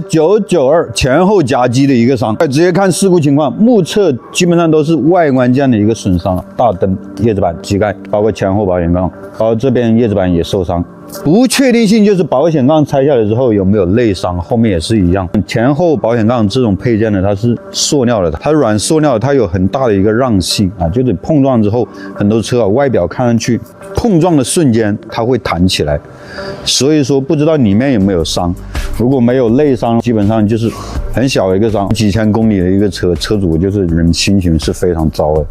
992前后夹击的一个伤，直接看事故情况，目测基本上都是外观件的一个损伤，大灯、叶子板、机盖，包括前后保险杠，包括这边叶子板也受伤。不确定性就是保险杠拆下来之后有没有内伤，后面也是一样。前后保险杠这种配件呢，它是塑料的，它软塑料，它有很大的一个让性啊，就是碰撞之后，很多车啊外表看上去碰撞的瞬间它会弹起来，所以说不知道里面有没有伤。如果没有内伤，基本上就是很小的一个伤，几千公里的一个车，车主就是人心情是非常糟的，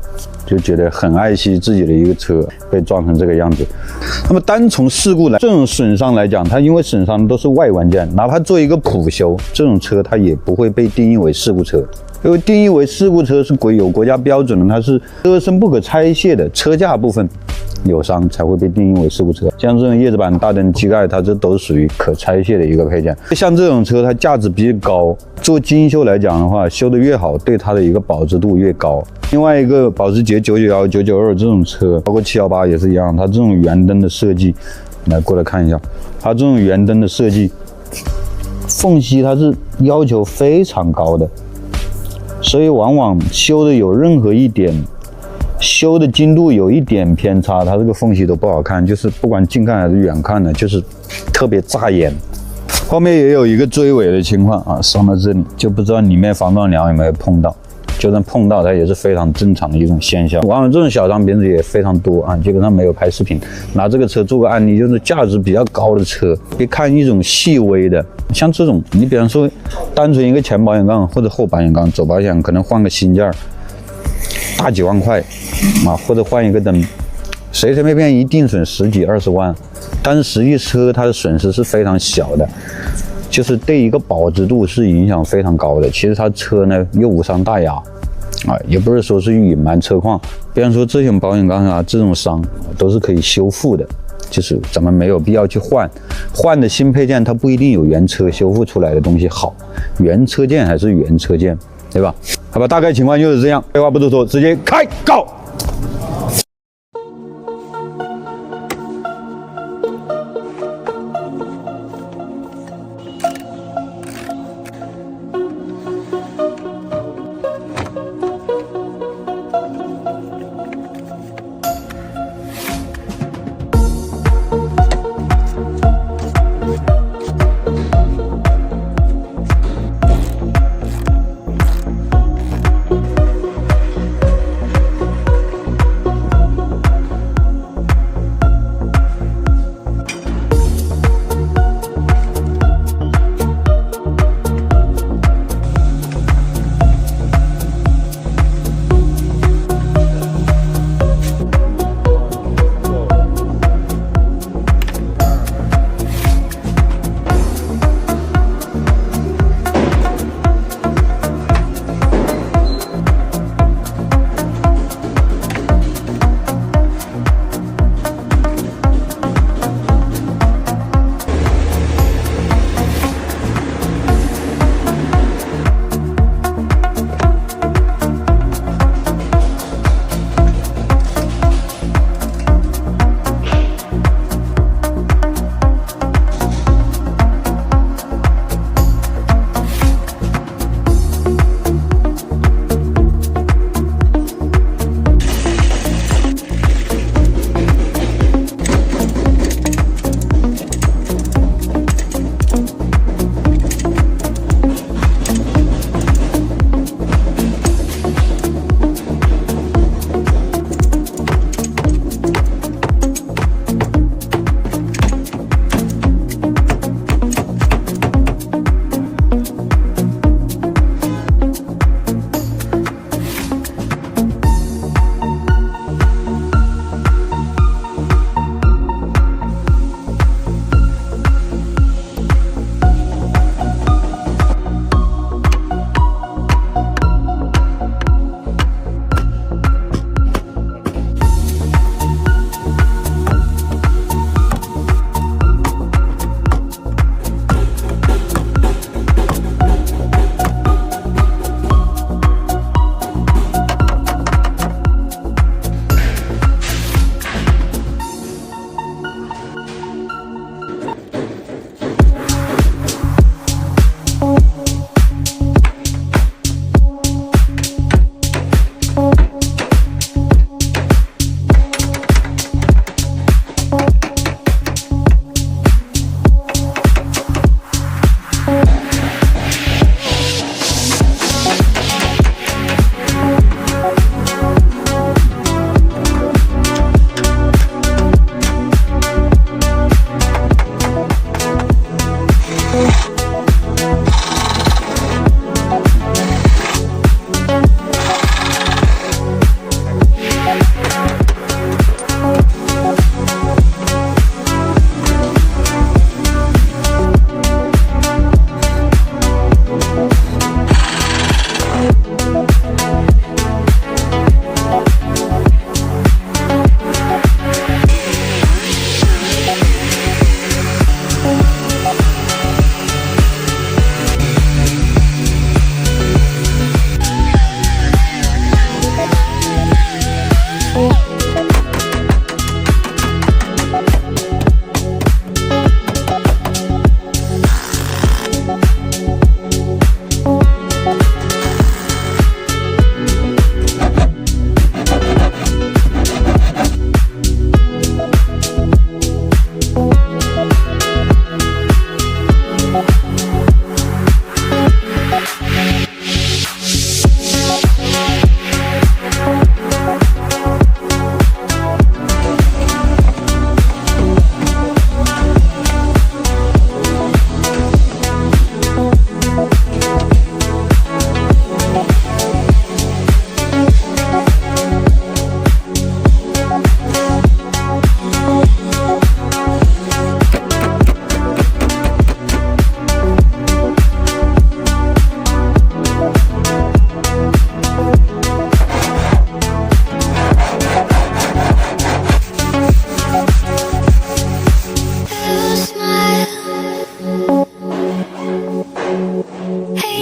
就觉得很爱惜自己的一个车被撞成这个样子。那么单从事故来这种损伤来讲，它因为损伤都是外观件，哪怕做一个普修，这种车它也不会被定义为事故车。因为定义为事故车是有国家标准的，它是车身不可拆卸的，车架部分有伤才会被定义为事故车。像这种叶子板、大灯、机盖，它这都属于可拆卸的一个配件。像这种车，它价值比较高，做精修来讲的话，修得越好，对它的一个保值度越高。另外一个保时捷991、992这种车，包括718也是一样，它这种圆灯的设计，来过来看一下，它这种圆灯的设计，缝隙它是要求非常高的。所以往往修的有任何一点修的精度有一点偏差，它这个缝隙都不好看，就是不管近看还是远看的，就是特别扎眼。后面也有一个追尾的情况啊，伤到这里就不知道里面防撞梁有没有碰到，就算碰到它也是非常正常的一种现象。往往这种小伤别子也非常多啊，基本上没有拍视频。拿这个车做个案例，就是价值比较高的车，别看一种细微的。像这种，你比方说，单纯一个前保险杠或者后保险杠，走保险可能换个新件儿，大几万块啊，或者换一个灯，随随便便一定损10几20万，但是实际车它的损失是非常小的，就是对一个保值度是影响非常高的。其实它车呢又无伤大雅啊，也不是说是隐瞒车况，比方说这种保险杠啊，这种伤都是可以修复的。就是咱们没有必要去换的新配件，它不一定有原车修复出来的东西好，原车件还是原车件，对吧？好吧，大概情况就是这样，废话不多说，直接开告。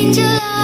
Angel